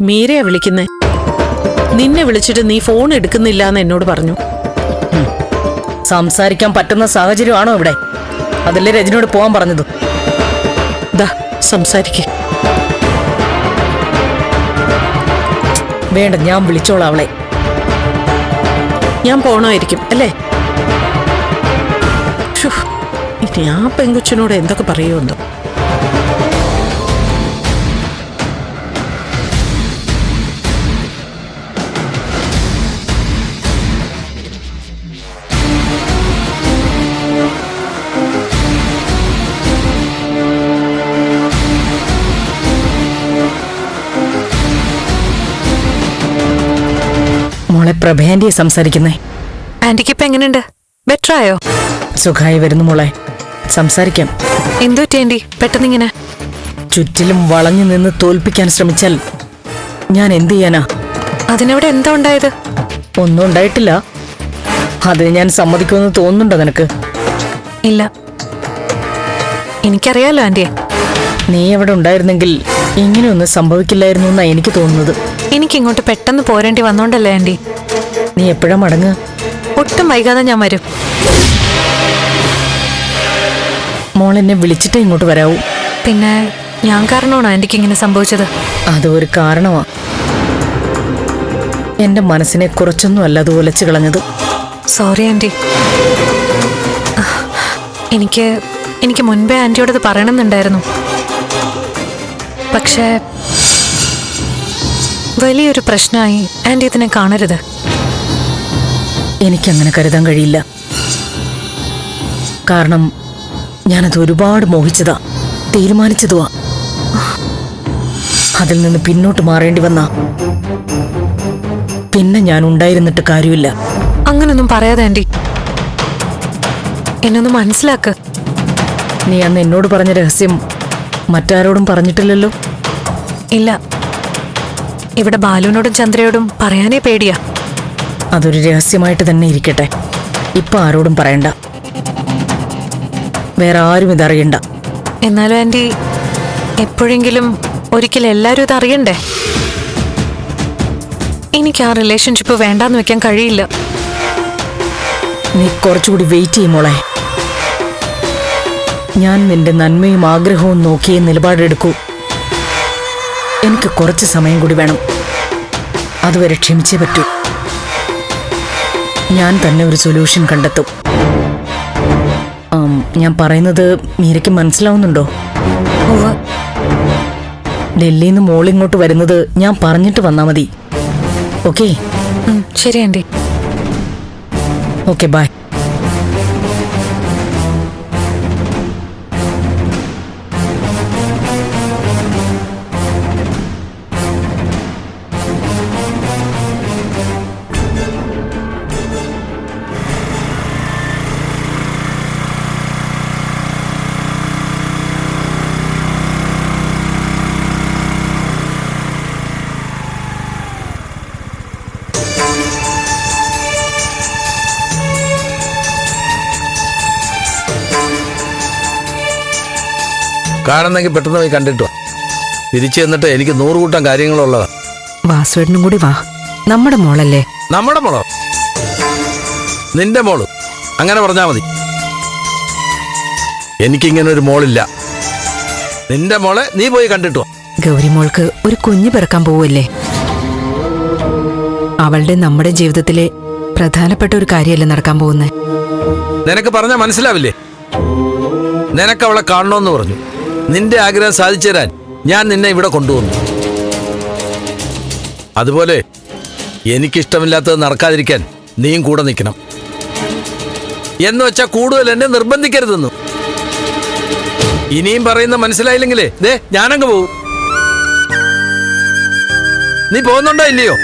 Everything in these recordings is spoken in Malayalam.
മീരയാ വിളിക്കുന്നേ. നിന്നെ വിളിച്ചിട്ട് നീ ഫോൺ എടുക്കുന്നില്ല എന്ന് എന്നോട് പറഞ്ഞു. സംസാരിക്കാൻ പറ്റുന്ന സാഹചര്യമാണോ ഇവിടെ? അതല്ലേ രജനിയോട് പോവാൻ പറഞ്ഞത്. ദാ സംസാരിക്കേ. വേണ്ട, ഞാൻ വിളിച്ചോളാം അവളെ. ഞാൻ പോണമായിരിക്കും അല്ലേ? ഇനി ആ പെങ്കൊച്ചിനോട് എന്തൊക്കെ പറയുമെന്തോ. മോളെ പ്രഭയാന്റിയെ സംസാരിക്കുന്നേ. ആന്റിക്ക് ഇപ്പൊ എങ്ങനെയുണ്ട്? ബെറ്റർ ആയോ? സുഖമായി വരുന്നു മോളെ. സംസാരിക്കാം. എന്തോ ആന്റി പെട്ടെന്നിങ്ങനെ? ചുറ്റിലും വളഞ്ഞു നിന്ന് തോൽപ്പിക്കാൻ ശ്രമിച്ചാൽ ഞാൻ എന്ത് ചെയ്യാനാ? അതിനവിടെ എന്താ ഉണ്ടായത്? ഒന്നും ഉണ്ടായിട്ടില്ല. അതിന് ഞാൻ സമ്മതിക്കുമെന്ന് തോന്നുന്നുണ്ടോ നിനക്ക്? ഇല്ല, എനിക്കറിയാലോ ആന്റിയെ. നീ അവിടെ ഉണ്ടായിരുന്നെങ്കിൽ ഇങ്ങനെയൊന്നും സംഭവിക്കില്ലായിരുന്നു എന്നാ എനിക്ക് തോന്നുന്നത്. എനിക്കിങ്ങോട്ട് പെട്ടെന്ന് പോരേണ്ടി വന്നോണ്ടല്ലേ ആന്റി. നീ എപ്പോഴാ മടങ്ങ്? ഒട്ടും വൈകാതെ ഞാൻ വരും. മോൾ എന്നെ വിളിച്ചിട്ടേ ഇങ്ങോട്ട് വരാവൂ. പിന്നെ ഞാൻ കാരണമാണോ ആന്റിക്ക് ഇങ്ങനെ സംഭവിച്ചത്? അതൊരു കാരണമാ. എന്റെ മനസ്സിനെ കുറച്ചൊന്നും അല്ല അത് ഉലച്ചു കളഞ്ഞത്. Sorry aunty. എനിക്ക് മുൻപേ ആന്റിയോടത് പറയണമെന്നുണ്ടായിരുന്നു. പക്ഷേ വലിയൊരു പ്രശ്നമായി. ആന്റി ഇതിനെ കാണരുത്. എനിക്കങ്ങനെ കരുതാൻ കഴിയില്ല. കാരണം ഞാനത് ഒരുപാട് മോഹിച്ചതാ, തീരുമാനിച്ചതുവാ. അതിൽ നിന്ന് പിന്നോട്ട് മാറേണ്ടി വന്ന പിന്നെ ഞാൻ ഉണ്ടായിരുന്നിട്ട് കാര്യമില്ല. അങ്ങനൊന്നും പറയാതെ ആന്റി, എന്നൊന്ന് മനസ്സിലാക്ക്. നീ അന്ന് എന്നോട് പറഞ്ഞ രഹസ്യം മറ്റാരോടും പറഞ്ഞിട്ടില്ലല്ലോ? ഇല്ല, ഇവിടെ ബാലുവിനോടും ചന്ദ്രയോടും പറയാനേ പേടിയാ. അതൊരു രഹസ്യമായിട്ട് തന്നെ ഇരിക്കട്ടെ. ഇപ്പൊ ആരോടും പറയണ്ട. വേറെ ആരും ഇതറിയണ്ട. എന്നാലും ആന്റി, എപ്പോഴെങ്കിലും ഒരിക്കലും എല്ലാവരും ഇത് അറിയണ്ടേ? എനിക്ക് ആ റിലേഷൻഷിപ്പ് വേണ്ടാന്ന് വെക്കാൻ കഴിയില്ല. നീ കുറച്ചുകൂടി വെയിറ്റ് ചെയ്യും മോളെ. ഞാൻ നിന്റെ നന്മയും ആഗ്രഹവും നോക്കിയേ നിലപാടെടുക്കൂ. എനിക്ക് കുറച്ച് സമയം കൂടി വേണം. അതുവരെ ക്ഷമിച്ചേ പറ്റൂ. ഞാൻ തന്നെ ഒരു സൊല്യൂഷൻ കണ്ടെത്തും. ഞാൻ പറയുന്നത് മീരയ്ക്ക് മനസ്സിലാവുന്നുണ്ടോ? ഡൽഹിയിൽ നിന്ന് മോളിങ്ങോട്ട് വരുന്നത് ഞാൻ പറഞ്ഞിട്ട് വന്നാ മതി. ഓക്കെ? ശരി ആന്റി. Okay, by. കാണുന്നെങ്കിൽ പെട്ടെന്ന് പോയി കണ്ടിട്ടോ. തിരിച്ചു എന്നിട്ട് എനിക്ക് 100 കൂട്ടം കാര്യങ്ങളുള്ളതാ. വാസുവേട്ടനും കൂടി വാ. നമ്മുടെ മോളല്ലേ? നമ്മുടെ മോളോ? നിന്റെ മോള് അങ്ങനെ പറഞ്ഞാ മതി. എനിക്കിങ്ങനെ ഒരു മോളില്ല. നിന്റെ മോളെ നീ പോയി കണ്ടിട്ടോ. ഗൗരി മോൾക്ക് ഒരു കുഞ്ഞ് പിറക്കാൻ പോവല്ലേ? അവളുടെ നമ്മുടെ ജീവിതത്തിലെ പ്രധാനപ്പെട്ട ഒരു കാര്യമല്ലേ നടക്കാൻ പോകുന്നേ? നിനക്ക് പറഞ്ഞാൽ മനസ്സിലാവില്ലേ? നിനക്ക് അവളെ കാണണമെന്ന് പറഞ്ഞു. നിന്റെ ആഗ്രഹം സാധിച്ചു തരാൻ ഞാൻ നിന്നെ ഇവിടെ കൊണ്ടുവന്നു. അതുപോലെ എനിക്കിഷ്ടമില്ലാത്തത് നടക്കാതിരിക്കാൻ നീയും കൂടെ നിൽക്കണം. എന്ന് വെച്ചാൽ കൂടുതൽ എന്നെ നിർബന്ധിക്കരുതെന്നു. ഇനിയും പറയുന്ന മനസ്സിലായില്ലെങ്കിലേ ദേ ഞാനങ്ങ് പോവും. നീ പോകുന്നുണ്ടോ ഇല്ലയോ?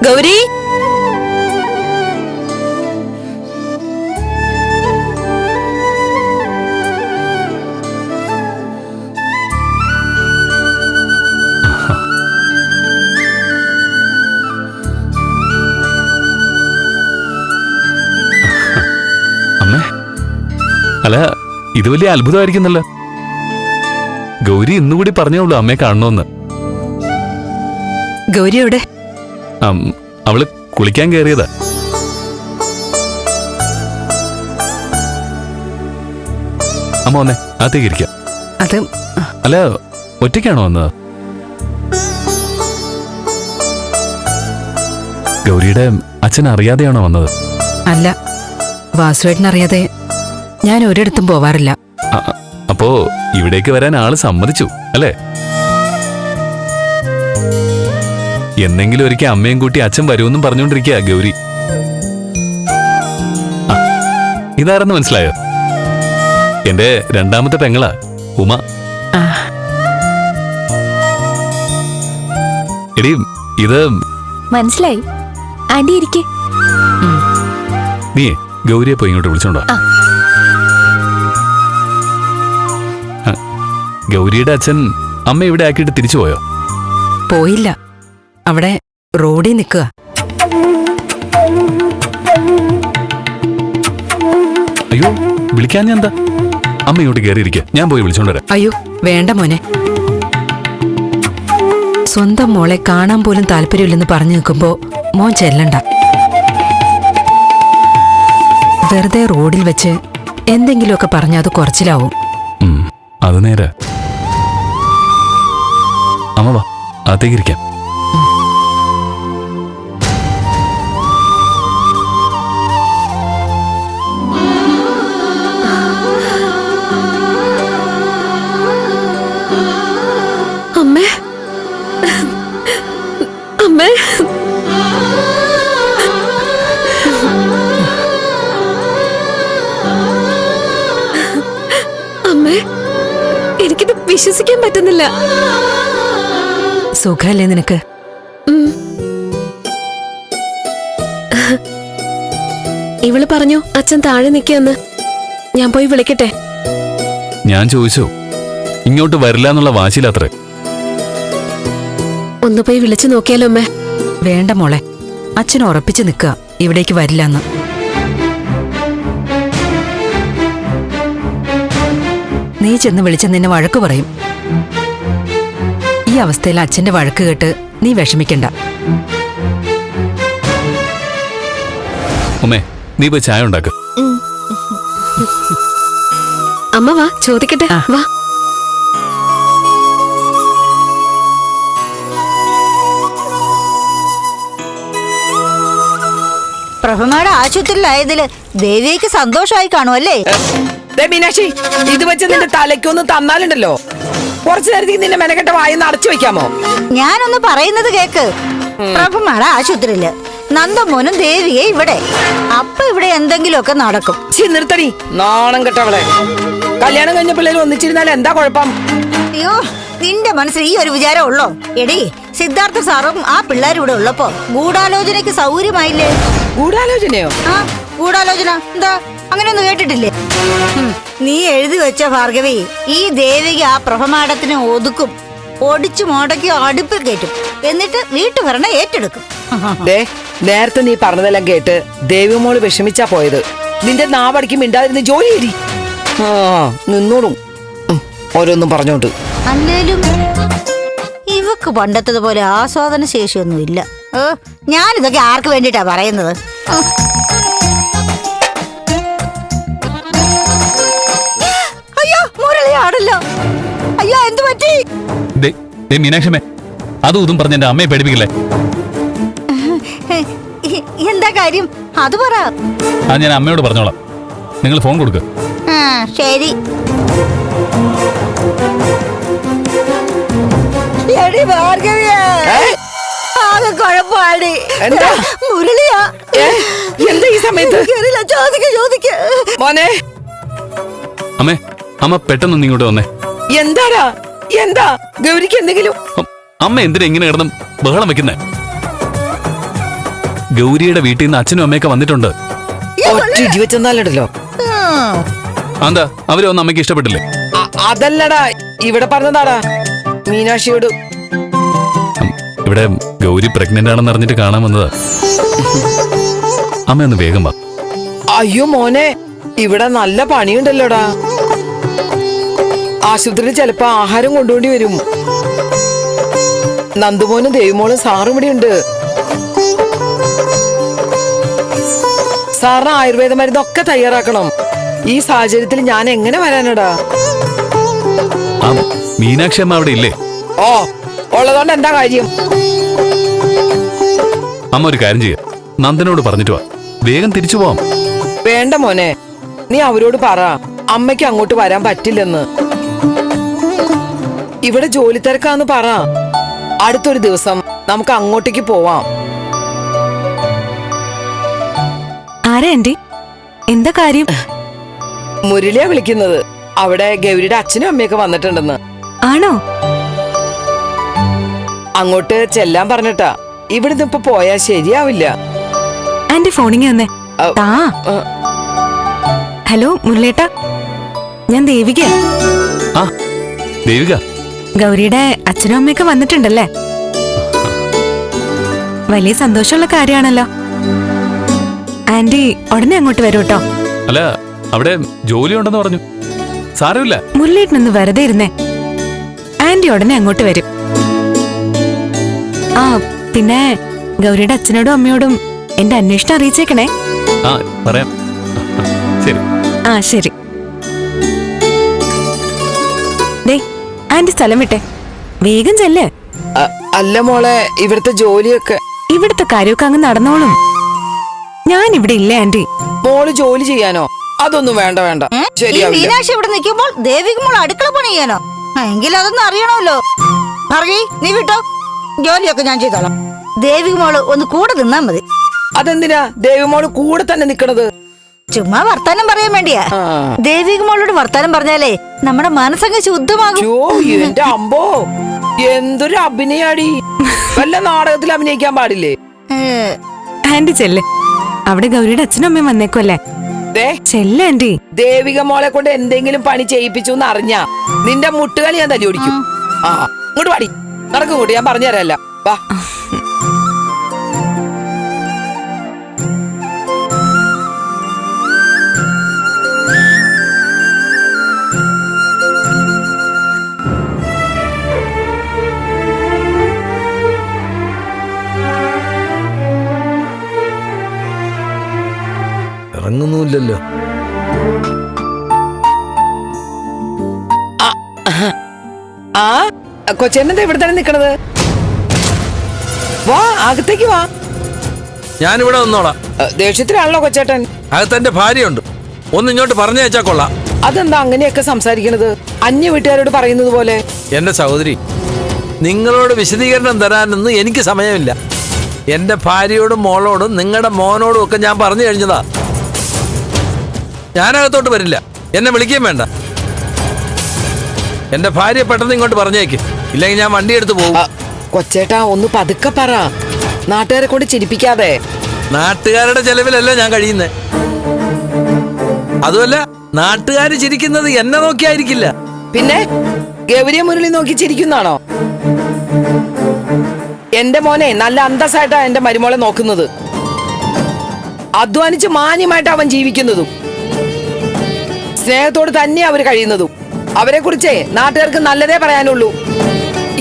ഗൗരി, അമ്മേ, അല്ല ഇത് വലിയ അത്ഭുതമായിരിക്കുന്നല്ലോ. ഗൗരി ഇന്നുകൂടി പറഞ്ഞോളൂ അമ്മയെ കാണണമെന്ന്. ഗൗരി എവിടെ? അവള് കുളിക്കാൻ കയറിയതാ. അമ്മ വന്നേ, അകത്തേക്ക് ഇരിക്കാം. അത് അല്ല, ഒറ്റയ്ക്കാണോ വന്നത്? ഗൗരിയുടെ അച്ഛൻ അറിയാതെയാണോ വന്നത്? അല്ല, വാസുവേട്ടനറിയാതെ ഞാൻ ഒരിടത്തും പോവാറില്ല. അപ്പോ ഇവിടേക്ക് വരാൻ ആള് സമ്മതിച്ചു അല്ലേ? എന്നെങ്കിലും ഒരിക്കൽ അമ്മയും കൂട്ടി അച്ഛൻ വരുമെന്നും പറഞ്ഞുകൊണ്ടിരിക്കുക ഗൗരി. ഇതാരെന്ന് മനസ്സിലായോ? എന്റെ രണ്ടാമത്തെ പെങ്ങളാ, ഉമ. എടി, ഇത് മനസ്സിലായി. ആന്റി ഇരിക്കെ. നീ ഗൗരിയെ പോയി ഇങ്ങോട്ട് വിളിച്ചോണ്ടോ. ഗൗരിയുടെ അച്ഛൻ അമ്മ ഇവിടെ ആക്കിയിട്ട് തിരിച്ചു പോയോ? പോയില്ല, അവിടെ റോഡിൽ നിൽക്കുക. അയ്യോ, വിളിക്കാൻ ഞാൻ എന്താ? അമ്മ ഇങ്ങോട്ട് കയറിയിരിക്കുക, ഞാൻ പോയി വിളിച്ചോണ്ട് വരാം. അയ്യോ വേണ്ട മോനെ, സ്വന്തം മോളെ കാണാൻ പോലും താല്പര്യമില്ലെന്ന് പറഞ്ഞു നിൽക്കുമ്പോ മോൻ ചെല്ലണ്ട. വെറുതെ റോഡിൽ വെച്ച് എന്തെങ്കിലുമൊക്കെ പറഞ്ഞാൽ അത് കുറച്ചിലാവും. അത് നേരെ. അമ്മ വാ, അകത്തേക്ക് ഇരിക്കാം. അമ്മേ, അമ്മേ, അമ്മേ, എനിക്കിത് വിശ്വസിക്കാൻ പറ്റുന്നില്ല. സുഖല്ലേ നിനക്ക്? ഇവള് പറഞ്ഞു അച്ഛൻ താഴെ നിൽക്കാന്ന്. ഞാൻ പോയി വിളിക്കട്ടെ? ഞാൻ ചോദിച്ചു, ഇങ്ങോട്ട് വരില്ല എന്നുള്ള വാശിയിലത്രേ. ഒന്ന് പോയി വിളിച്ചു നോക്കിയാലോ അമ്മേ? വേണ്ട മോളെ, അച്ഛൻ ഉറപ്പിച്ച് നിൽക്കുക ഇവിടേക്ക് വരില്ലെന്ന്. നീ ചെന്ന് വിളിച്ച നിന്നെ വഴക്ക് പറയും. ഈ അവസ്ഥയിൽ അച്ഛന്റെ വഴക്ക് കേട്ട് നീ വിഷമിക്കണ്ട. ഉമ്മേ, നീ പോയി ചായ ഉണ്ടാക്ക്. അമ്മ വാ, ചോദിക്കട്ടെ. വാ. പ്രഭമയുടെ ആശുപത്രിയിലായതില് ദേവിക്ക് സന്തോഷമായി കാണുമല്ലേ? മീനാക്ഷി, ഇത് വെച്ച് നിന്റെ തലയ്ക്കൊന്ന് തന്നാലുണ്ടല്ലോ, കുറച്ചു നേരത്തേക്ക് നിന്നെ മെനക്കെട്ട വായിന്ന് അടച്ചു വെക്കാമോ? ഞാനൊന്ന് പറയുന്നത് കേക്ക്. പ്രഭമയുടെ ആശുപത്രിയില് നന്ദമോനും ദേവിയെ ഇവിടെ. അപ്പൊ ഇവിടെ എന്തെങ്കിലുമൊക്കെ നടക്കും. നിർത്തടി, നാണം കെട്ടവളെ. കല്യാണം കഴിഞ്ഞ പിള്ളേർ ഒന്നിച്ചിരുന്നാൽ എന്താ കുഴപ്പം? അയ്യോ, നിന്റെ മനസ്സിൽ ഈ ഒരു വിചാരം ഉള്ളോ? എടി, സിദ്ധാർത്ഥ സാറും ആ പിള്ളേരും ഇവിടെ ഉള്ളപ്പോ ഗൂഢാലോചനയ്ക്ക് സൗകര്യമായില്ലേ? ഗൂഢാലോചനയോ? ആ, ഗൂഢാലോചന എന്താ അങ്ങനെയൊന്നും കേട്ടിട്ടില്ലേ? നീ എഴുതി വെച്ച ഭാർഗവി, ഈ ദേവിക ആ പ്രഭമാടത്തിനെ ഒതുക്കും, ഒടിച്ചു മുടക്കി അടുപ്പിൽ കയറ്റും, എന്നിട്ട് വീട്ടുഭരണം ഏറ്റെടുക്കും. നേരത്തെ നീ പറഞ്ഞതെല്ലാം കേട്ട് ദേവിമോള് വിഷമിച്ചാ പോയത്. നിന്റെ നാവടിക്ക് മിണ്ടാതിരുന്ന് ജോലി ചെയ്തി. നിന്നോളും ഓരോന്നും പറഞ്ഞോണ്ട്. അല്ലേലും ഇവക്ക് പണ്ടത്തതുപോലെ ആസ്വാദന ശേഷിയൊന്നും ഇല്ല. ഞാനിതൊക്കെ ആർക്ക് വേണ്ടിട്ടാ പറയുന്നത്? അയ്യോ, മുരളിയാണല്ലോ. അയ്യോ, എന്തു പറ്റി? മീനാക്ഷമേ, അതും ഇതും പറഞ്ഞ എന്റെ അമ്മയെ പേടിപ്പിക്കില്ലേ? എന്താ കാര്യം? അത് പറ. അത് ഞാൻ അമ്മയോട് പറഞ്ഞോളാം. നിങ്ങൾ ഫോൺ കൊടുക്ക. ശരി. എടി ഭാർഗവിയെ, ആകെ കുഴപ്പമാടി. മുരളിയാ. എന്താ ഈ സമയത്ത്? ചോദിക്ക മോനെ. അമ്മേ, അമ്മ പെട്ടെന്ന് ഇങ്ങോട്ട് വന്നേ. എന്താടാ? എന്താ ഗൗരിക്ക് എന്തെങ്കിലും? അമ്മ എന്തിനാ ഇങ്ങനെ കിടന്ന് ബഹളം വെക്കുന്നേ? ഗൗരിയുടെ വീട്ടിൽ നിന്ന് അച്ഛനും അമ്മയൊക്കെ വന്നിട്ടുണ്ട്. ഒറ്റ ഇടി വെച്ചെന്നാലോ. എന്താ അവരെ ഒന്നും അമ്മയ്ക്ക് ഇഷ്ടപ്പെട്ടില്ലേ? അതല്ലടാ, ഇവിടെ പറഞ്ഞതാടാ മീനാക്ഷിയോട്. ഇവിടെ ഗൗരി പ്രഗ്നന്റ് ആണെന്ന് അറിഞ്ഞിട്ട് കാണാൻ വന്നതാ. അമ്മ ഒന്ന് വേഗം വാ. അയ്യോ മോനെ, ഇവിടെ നല്ല പണിയുണ്ടല്ലോടാ. ആശുപത്രിയിൽ ചിലപ്പോ ആഹാരം കൊണ്ടുപോണ്ടി വരും. നന്ദുമോനും ദേവിമോളും സാറും ഇവിടെ ഉണ്ട്. സാറിന് ആയുർവേദ മരുന്നൊക്കെ തയ്യാറാക്കണം. ഈ സാഹചര്യത്തിൽ ഞാൻ എങ്ങനെ വരാനടാ? ആ മീനാക്ഷി അമ്മ അവിടെ ഇല്ലേ? ഓ, ഉള്ളതുകൊണ്ട് എന്താ കാര്യം? അമ്മ ഒരു കാര്യം ചെയ്യുക, നന്ദനോട് പറഞ്ഞിട്ട് വാ, വേഗം തിരിച്ചു പോവാം. വേണ്ട മോനെ, നീ അവരോട് പറ അമ്മയ്ക്ക് അങ്ങോട്ട് വരാൻ പറ്റില്ലെന്ന്. ഇവിടെ ജോലി തിരക്കാന്ന് പറ. അടുത്തൊരു ദിവസം നമുക്ക് അങ്ങോട്ടേക്ക് പോവാം. ആരാ ആന്റി? എന്താ കാര്യം? മുരളിയാ വിളിക്കുന്നത്. അവിടെ ഗൗരിയുടെ അച്ഛനും അമ്മയൊക്കെ വന്നിട്ടുണ്ടെന്ന്. ആണോ? അങ്ങോട്ട് ചെല്ലാൻ പറഞ്ഞിട്ടാ. ഇവിടുന്ന് ഇപ്പൊ പോയാ ശരിയാവില്ല. ആന്റി ഫോണിങ് വന്നേ. താ. ഹലോ മുരളേട്ടാ, ഞാൻ ദേവിക. ആ ദേവിക, ഗൗരിയുടെ അച്ഛനും അമ്മയൊക്കെ വന്നിട്ടുണ്ടല്ലേ? വലിയ സന്തോഷമുള്ള കാര്യമാണല്ലോ. ആന്റി ഉടനെ അങ്ങോട്ട് വരൂ കേട്ടോ. അല്ല അവിടെ ജോലി ഉണ്ടെന്ന് പറഞ്ഞു. സാരമില്ല. മുരളിയേട്ടനൊന്ന് വെറുതെ ഇരുന്നേ. ആന്റി ഉടനെ അങ്ങോട്ട് വരും. ആ പിന്നെ ഗൗരിയുടെ അച്ഛനോടും അമ്മയോടും എന്റെ അന്വേഷണം അറിയിച്ചേക്കണേ. ആ പറയാം. ശരി. ആ ശരി. ദേ ആന്റി സ്ഥലം വിട്ടെ, വേഗം ചെല്ലേ. അല്ല മോളെ, ഇവിടുത്തെ ജോലിയൊക്കെ. ഇവിടുത്തെ കാര്യമൊക്കെ അങ്ങ് നടന്നോളും. ഞാൻ ഇവിടെ ഇല്ലേ ആന്റി? മോള് ജോലി ചെയ്യാനോ? അതൊന്നും വേണ്ട വേണ്ട, ഈ ശരിയാവില്ല. മീനാക്ഷി ഇവിടെ നിൽക്കുമ്പോൾ ദേവിക മോൾ അടുക്കള പണി ചെയ്യാനോ? എങ്കിലും അതൊന്നും അറിയണമല്ലോ. ഭാർഗവി, നീ വിട്ടോ, ജോലിയൊക്കെ ഞാൻ ചെയ്തോളാം. ദേവിക മോള് ഒന്ന് കൂടെ നിന്നാ മതി. അതെന്തിനാ ദേവിമോള് കൂടെ തന്നെ നിക്കണത്? ചുമ്മാ വർത്താനം പറയാൻ വേണ്ടിയാ. ദേവിക മോളോട് വർത്താനം പറഞ്ഞാലേ നമ്മുടെ മനസ്സങ്ങ് ശുദ്ധമാകും. എന്റെ അമ്പോ, എന്തൊരു അഭിനയാടി! വല്ല നാടകത്തിൽ അഭിനയിക്കാൻ പാടില്ലേ? ആന്റി ചെല്ല്, അവിടെ ഗൗരിയുടെ അച്ഛനും അമ്മയും വന്നേക്കുമല്ലേ. ചെല്ല് ആന്റി. ദേവിക മോളെ കൊണ്ട് എന്തെങ്കിലും പണി ചെയ്യിപ്പിച്ചു എന്ന് അറിഞ്ഞാ നിന്റെ മുട്ടുകളി ഞാൻ തല്ലി ഓടിക്കും. ആ ഇങ്ങോട്ട് പാടി നടക്കും കൂട്ടി, ഞാൻ പറഞ്ഞു തരാല്ല. വാ. ഇറങ്ങുന്നില്ലല്ലോ. ആ കൊച്ചേനെന്താ ഇവിടെ തന്നെ നിക്കണത്? വാ, അകത്തേക്ക് വാ. ഞാനിവിടെ വന്നോളാം. ദേഷ്യത്തിലാണല്ലോ കൊച്ചേട്ടൻ. അകത്തെന്റെ ഭാര്യയുണ്ട്, ഒന്ന് ഇങ്ങോട്ട് പറഞ്ഞു വെച്ചാ കൊള്ളാം. അതെന്താ അങ്ങനെയൊക്കെ സംസാരിക്കണത്? അന്യ വീട്ടുകാരോട് പറയുന്നത് പോലെ. എന്റെ സഹോദരി, നിങ്ങളോട് വിശദീകരണം തരാനൊന്നും എനിക്ക് സമയമില്ല. എന്റെ ഭാര്യയോടും മോളോടും നിങ്ങളുടെ മോനോടും ഒക്കെ ഞാൻ പറഞ്ഞു കഴിഞ്ഞതാ. ഞാനകത്തോട്ട് വരില്ല, എന്നെ വിളിക്കുകയും വേണ്ട. എന്റെ ഭാര്യ പെട്ടെന്ന് ഇങ്ങോട്ട് പറഞ്ഞേക്ക്, ഇല്ലെങ്കിൽ ഞാൻ വണ്ടി എടുത്ത് പോകും. കൊച്ചേട്ടാ ഒന്ന് പതുക്കെ പറ, നാട്ടുകാരെ കൊണ്ട് ചിരിപ്പിക്കാതെ. നാട്ടുകാരുടെ ചെലവിലല്ല ഞാൻ കഴിയുന്നേ. അതുമല്ല, നാട്ടുകാര് ചിരിക്കുന്നത് എന്നെ നോക്കിയായിരിക്കില്ല. പിന്നെ ഗൗരിയെ മുരളി നോക്കി ചിരിക്കുന്നാണോ? എന്റെ മോനെ നല്ല അന്തസ്സായിട്ടാ എന്റെ മരുമോളെ നോക്കുന്നത്. അധ്വാനിച്ച് മാന്യമായിട്ട് അവൻ ജീവിക്കുന്നതും സ്നേഹത്തോട് തന്നെ അവർ കഴിയുന്നതും. അവരെ കുറിച്ചേ നാട്ടുകാർക്ക് നല്ലതേ പറയാനുള്ളൂ.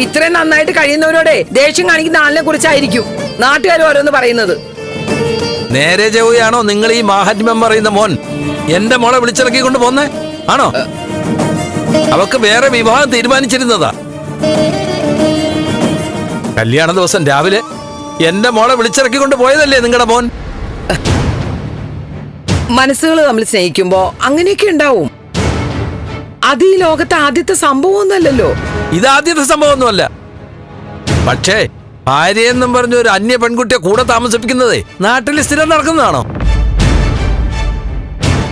ഇത്രയും നന്നായിട്ട് കഴിയുന്നവരോടെ ദേഷ്യം കാണിക്കുന്ന ആളിനെ കുറിച്ചായിരിക്കും നാട്ടുകാർ ഓരോന്ന് പറയുന്നത്. നേരെ ചെവുകയാണോ നിങ്ങൾ ഈ മാഹാത്മ്യം പറയുന്ന മോൻ എന്റെ മോളെ വിളിച്ചിറക്കിക്കൊണ്ട് പോന്നേ? ആണോ? അവക്ക് വേറെ വിവാഹം തീരുമാനിച്ചിരുന്നതാ. കല്യാണ ദിവസം രാവിലെ എന്റെ മോളെ വിളിച്ചിറക്കിക്കൊണ്ട് പോയതല്ലേ നിങ്ങളുടെ മോൻ? മനസ്സുകൾ തമ്മിൽ സ്നേഹിക്കുമ്പോ അങ്ങനെയൊക്കെ ഉണ്ടാവും. അത് ഈ ലോകത്തെ ആദ്യത്തെ സംഭവമൊന്നുമല്ലല്ലോ. ഇതാദ്യത്തെ സംഭവമൊന്നുമല്ല. പക്ഷേ ഭാര്യയെന്നും പറഞ്ഞ ഒരു അന്യ പെൺകുട്ടിയെ കൂടെ താമസിപ്പിക്കുന്നതേ നാട്ടിൽ സ്ഥിരം നടക്കുന്നതാണോ?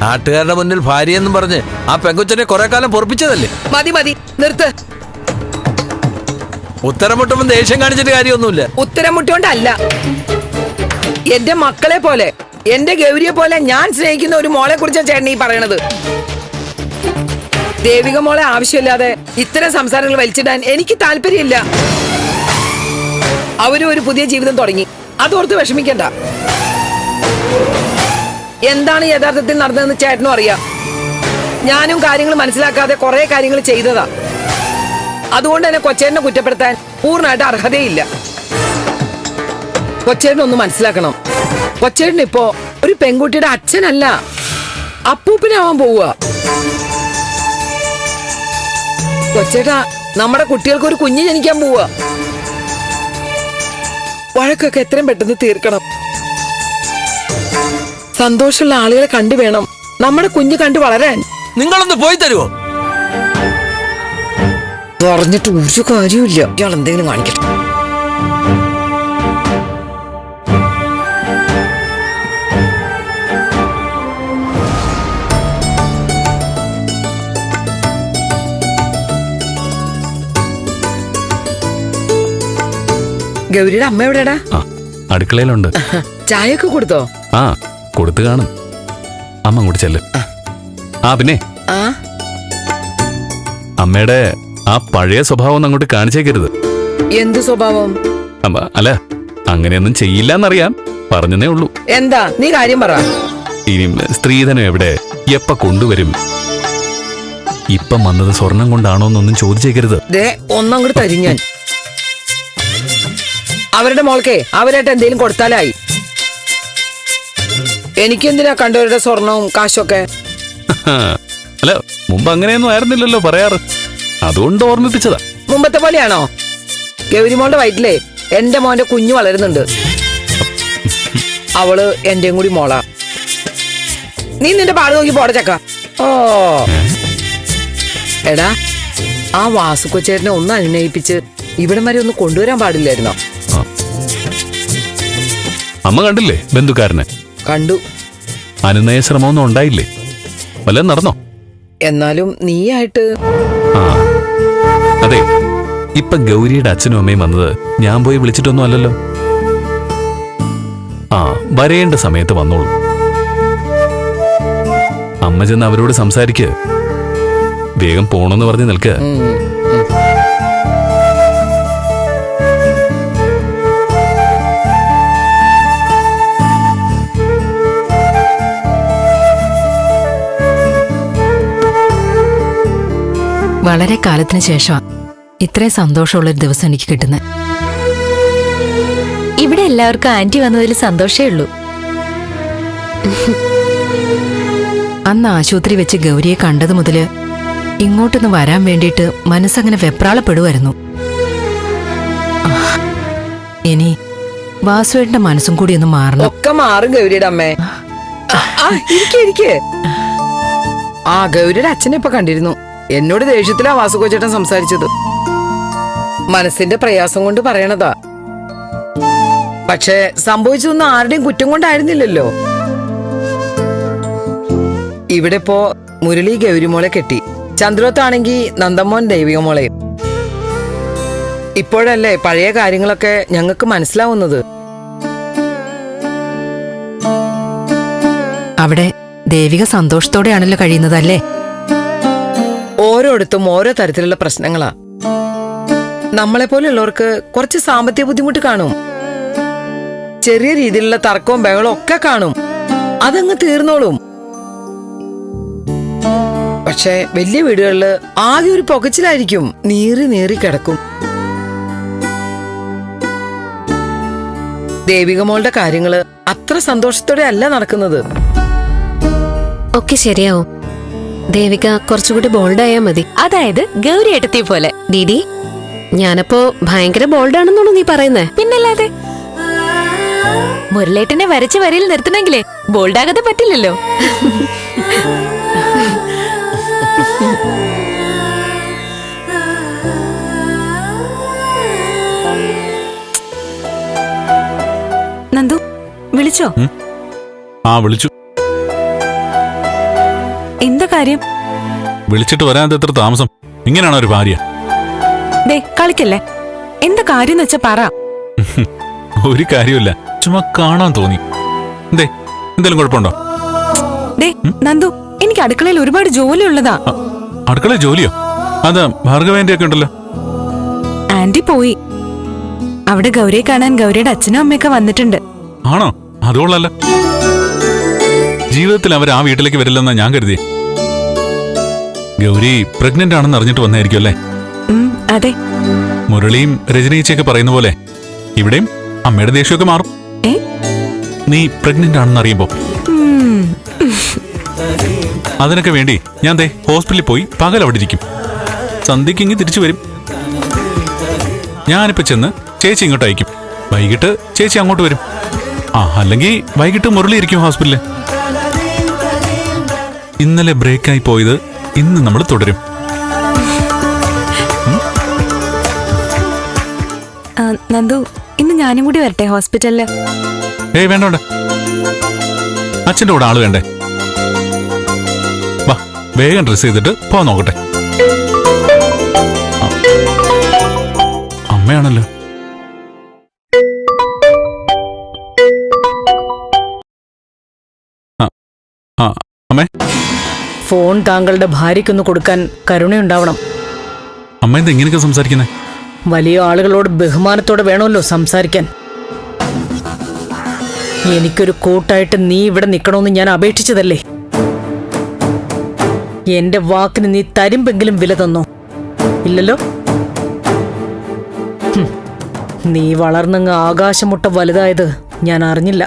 നാട്ടുകാരുടെ മുന്നിൽ ഭാര്യയെന്നും പറഞ്ഞ് ആ പെങ്കൊച്ചനെ കുറെ കാലം പൊറപ്പിച്ചതല്ലേ? മതി മതി, നിർത്ത്. ഉത്തരം മുട്ടുമ്പോൾ ദേഷ്യം കാണിച്ചിട്ട് കാര്യമൊന്നുമില്ല. ഉത്തരം മുട്ടോണ്ടല്ല, എന്റെ മക്കളെ പോലെ, എന്റെ ഗൗരിയെ പോലെ ഞാൻ സ്നേഹിക്കുന്ന ഒരു മോളെ കുറിച്ചാണ് ചേട്ടൻ ഈ പറയണത്. ദേവിക മോളെ ആവശ്യമില്ലാതെ ഇത്തരം സംസാരങ്ങൾ വലിച്ചിടാൻ എനിക്ക് താല്പര്യമില്ല. അവരും ഒരു പുതിയ ജീവിതം തുടങ്ങി, അതോർത്ത് വിഷമിക്കണ്ട. എന്താണ് യഥാർത്ഥത്തിൽ നടന്നതെന്ന് ചേട്ടനും അറിയാം. ഞാനും കാര്യങ്ങൾ മനസ്സിലാക്കാതെ കുറെ കാര്യങ്ങൾ ചെയ്തതാ. അതുകൊണ്ട് തന്നെ കൊച്ചേട്ടനെ കുറ്റപ്പെടുത്താൻ പൂർണ്ണമായിട്ട് അർഹതയില്ല. കൊച്ചേട്ടനൊന്ന് മനസ്സിലാക്കണം, കൊച്ചേട്ടൻ ഇപ്പോ ഒരു പെൺകുട്ടിയുടെ അച്ഛനല്ല, അപ്പൂപ്പനാവാൻ പോവുക. കൊച്ചേട്ടാ, നമ്മുടെ കുട്ടികൾക്ക് ഒരു കുഞ്ഞ് ജനിക്കാൻ പോവുക. വഴക്കൊക്കെ എത്രയും പെട്ടെന്ന് തീർക്കണം. സന്തോഷമുള്ള ആളുകളെ കണ്ടു വേണം നമ്മുടെ കുഞ്ഞ് കണ്ടു വളരാൻ. നിങ്ങളൊന്ന് പോയി തരുമോ? പറഞ്ഞിട്ട് ഒരു കാര്യമില്ല. ഇയാൾ എന്തെങ്കിലും കാണിക്കട്ടെ. ഗൗരിയുടെ അമ്മ എവിടെടാ? അടുക്കളയിലുണ്ട്. ചായയൊക്കെ കൊടുത്തോ? ആ, കൊടുത്തു കാണും. അമ്മ അങ്ങോട്ട് ചെല്ല്. പിന്നെ ആ, അമ്മയുടെ ആ പഴയ സ്വഭാവം ഒന്നും അങ്ങോട്ട് കാണിച്ചേക്കരുത്. എന്ത് സ്വഭാവം? അല്ല, അങ്ങനെയൊന്നും ചെയ്യില്ലെന്നറിയാം, പറഞ്ഞതേ ഉള്ളൂ. എന്താ നീ കാര്യം പറ. ഇനി സ്ത്രീധനം എവിടെ, എപ്പ കൊണ്ടുവരും, ഇപ്പം വന്നത് സ്വർണം കൊണ്ടാണോന്നൊന്നും ചോദിച്ചേക്കരുത്. ഒന്നും കൂടി തരും ഞാൻ. അവരുടെ മോൾക്കേ അവരായിട്ട് എന്തെങ്കിലും കൊടുത്താലായി. എനിക്കെന്തിനാ കണ്ടവരുടെ സ്വർണവും കാശൊക്കെ? അല്ല, മുമ്പ് അങ്ങനെയൊന്നും ആയിരുന്നില്ലല്ലോ പറയാറ്, അതുകൊണ്ട് ഓർമ്മിപ്പിച്ചതാ. മുമ്പത്തെ പോലെയാണോ? ഗൗരിമോളുടെ വയറ്റിലേ എന്റെ മോന്റെ കുഞ്ഞു വളരുന്നുണ്ട്. അവള് എന്റെയും കൂടി മോളാ. നീ നിന്റെ പാട് നോക്കി പോട ചക്ക. ഓ എടാ, ആ വാസുക്കൊച്ചേട്ടനെ ഒന്ന് അനുനയിപ്പിച്ച് ഇവിടം വരെ ഒന്ന് കൊണ്ടുവരാൻ പാടില്ലായിരുന്നോ? അമ്മ കണ്ടില്ലേ ബന്ധുക്കാരനെ? കണ്ടു. അനുനയ ശ്രമമൊന്നും ഉണ്ടായില്ലേ? വല്ലതും നടന്നോ? എന്നാലും നീയായിട്ട്. അതെ, ഇപ്പൊ ഗൗരിയുടെ അച്ഛനും അമ്മയും വന്നത് ഞാൻ പോയി വിളിച്ചിട്ടൊന്നും അല്ലല്ലോ. വരേണ്ട സമയത്ത് വന്നോളൂ. അമ്മ ചെന്ന് അവരോട് സംസാരിക്ക്. വേഗം പോണെന്ന് പറഞ്ഞ് നിൽക്കുക. വളരെ കാലത്തിന് ശേഷമാണ് ഇത്രയും സന്തോഷമുള്ളൊരു ദിവസം എനിക്ക് കിട്ടുന്നത്. ഇവിടെ എല്ലാവർക്കും ആന്റി വന്നതിൽ സന്തോഷമേ ഉള്ളൂ. അന്ന് ആശുപത്രി വെച്ച് ഗൗരിയെ കണ്ടത് മുതല് ഇങ്ങോട്ടൊന്ന് വരാൻ വേണ്ടിയിട്ട് മനസ്സങ്ങനെ വെപ്രാളപ്പെടുമായിരുന്നു. ഇനി വാസുവേട്ടന്റെ മനസ്സും കൂടി ഒന്ന് മാറണം. ഒക്കെ മാറും ഗൗരിയുടെ അമ്മേ. ആ ഗൗരിയുടെ അച്ഛനെ ഇപ്പൊ കണ്ടിരുന്നു. എന്നോട് ദേഷ്യത്തിലാ വാസുകൊച്ചേട്ടൻ സംസാരിച്ചത്. മനസ്സിന്റെ പ്രയാസം കൊണ്ട് പറയണതാ. പക്ഷെ സംഭവിച്ചതൊന്നും ആരുടെയും കുറ്റം കൊണ്ടായിരുന്നില്ലല്ലോ. ഇവിടെ ഇപ്പോ മുരളി ഗൗരിമോളെ കെട്ടി, ചന്ദ്രോത്താണെങ്കി നന്ദമോൻ ദൈവികമോളെയും. ഇപ്പോഴല്ലേ പഴയ കാര്യങ്ങളൊക്കെ ഞങ്ങൾക്ക് മനസ്സിലാവുന്നത്. അവിടെ ദേവിക സന്തോഷത്തോടെയാണല്ലോ കഴിയുന്നതല്ലേ? ഓരോടത്തും ഓരോ തരത്തിലുള്ള പ്രശ്നങ്ങളാ. നമ്മളെ പോലെയുള്ളവർക്ക് കുറച്ച് സാമ്പത്തിക ബുദ്ധിമുട്ട് കാണും, ചെറിയ രീതിയിലുള്ള തർക്കവും ബഹളവും ഒക്കെ കാണും. അതങ്ങ് തീർന്നോളും. പക്ഷെ വലിയ വീടുകളില് ആകെ ഒരു പുകച്ചിലായിരിക്കും, നീറി നീറി കിടക്കും. ദേവികമോളുടെ കാര്യങ്ങള് അത്ര സന്തോഷത്തോടെ അല്ല നടക്കുന്നത്. ഒക്കെ ശരിയാവും. ദേവിക കുറച്ചുകൂടി ബോൾഡായാ മതി. അതായത് ഗൗരി ഏട്ടത്തി പോലെ. ദീദി, ഞാനപ്പോ ഭയങ്കര ബോൾഡാണെന്നാണോ നീ പറയുന്നേ? പിന്നല്ലാതെ. മുരളേട്ടനെ വരച്ച് വരയിൽ നിർത്തണമെങ്കിലേ ബോൾഡാകാതെ പറ്റില്ലല്ലോ. നന്ദു വിളിച്ചോ? വിളിച്ചു. എന്താ കാര്യം? വിളിച്ചിട്ട് വരാൻ എത്ര താമസം? ഇങ്ങനെയാണോ ഒരു ഭാര്യ? ദേ കളിക്കല്ലേ, എന്താ കാര്യം വെച്ചാ പറ. ഒരു കാര്യമില്ല, ചുമ്മാ കാണാൻ തോന്നി. എന്തേ, എന്തെങ്കിലും കുഴപ്പമുണ്ടോ? ഡേ നന്ദു, എനിക്ക് അടുക്കളയിൽ ഒരുപാട് ജോലി ഉള്ളതാ. അടുക്കള ജോലിയോ? അതാ ഭാർഗവേന്റെ ഒക്കെ ഉണ്ടല്ലോ. ആന്റി പോയി. അവിടെ ഗൗരിയെ കാണാൻ ഗൗരിയുടെ അച്ഛനും അമ്മയൊക്കെ വന്നിട്ടുണ്ട്. ആണോ? അതുകൊള്ളല്ല. ജീവിതത്തിൽ അവർ ആ വീട്ടിലേക്ക് വരില്ലെന്നാ ഞാൻ കരുതി. ഗൗരി പ്രഗ്നന്റ് ആണെന്ന് അറിഞ്ഞിട്ട് വന്നായിരിക്കും അല്ലേ? അതെ. മുരളിയും രജനീച്ചയൊക്കെ പറയുന്ന പോലെ ഇവിടെയും അമ്മയുടെ ദേഷ്യമൊക്കെ മാറും നീ പ്രഗ്നന്റ് ആണെന്ന് അറിയുമ്പോ. അതിനൊക്കെ വേണ്ടി ഞാൻ ദേ ഹോസ്പിറ്റലിൽ പോയി പകൽ അവിടെ ഇരിക്കും. സന്ധ്യക്ക് ഇങ്ങ് തിരിച്ചു വരും. ഞാനിപ്പോ ചെന്ന് ചേച്ചി ഇങ്ങോട്ട് അയക്കും. വൈകിട്ട് ചേച്ചി അങ്ങോട്ട് വരും. അല്ലെങ്കിൽ വൈകിട്ട് മുരളി ഇരിക്കും ഹോസ്പിറ്റലിൽ. ഇന്നലെ ബ്രേക്കായി പോയത് ഇന്ന് നമ്മൾ തുടരും. നന്ദു, ഇന്ന് ഞാനും കൂടി വരട്ടെ ഹോസ്പിറ്റലില്? ഏയ് വേണ്ട വേണ്ട, അച്ഛൻ്റെ കൂടെ ആള് വേണ്ടേ? വാ, വേഗം ഡ്രസ് ചെയ്തിട്ട് പോവാൻ നോക്കട്ടെ. അമ്മയാണല്ലോ. അമ്മേ, ഫോൺ താങ്കളുടെ ഭാര്യയ്ക്കൊന്ന് കൊടുക്കാൻ കരുണയുണ്ടാവണം. അമ്മ എന്താ ഇങ്ങനെയൊക്കെ സംസാരിക്കുന്നേ? വലിയ ആളുകളോട് ബഹുമാനത്തോടെ വേണമല്ലോ സംസാരിക്കാൻ. എനിക്കൊരു കൂട്ടായിട്ട് നീ ഇവിടെ നിൽക്കണമെന്ന് ഞാൻ അപേക്ഷിച്ചതല്ലേ? എന്റെ വാക്കിന് നീ തരുമ്പെങ്കിലും വില തന്നോ? ഇല്ലല്ലോ. നീ വളർന്നങ്ങ് ആകാശമുട്ട വലുതായത് ഞാൻ അറിഞ്ഞില്ല.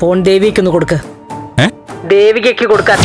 ഫോൺ ദേവിക്കൊന്ന് കൊടുക്ക്. ദേവികയ്ക്ക് കൊടുക്കാൻ.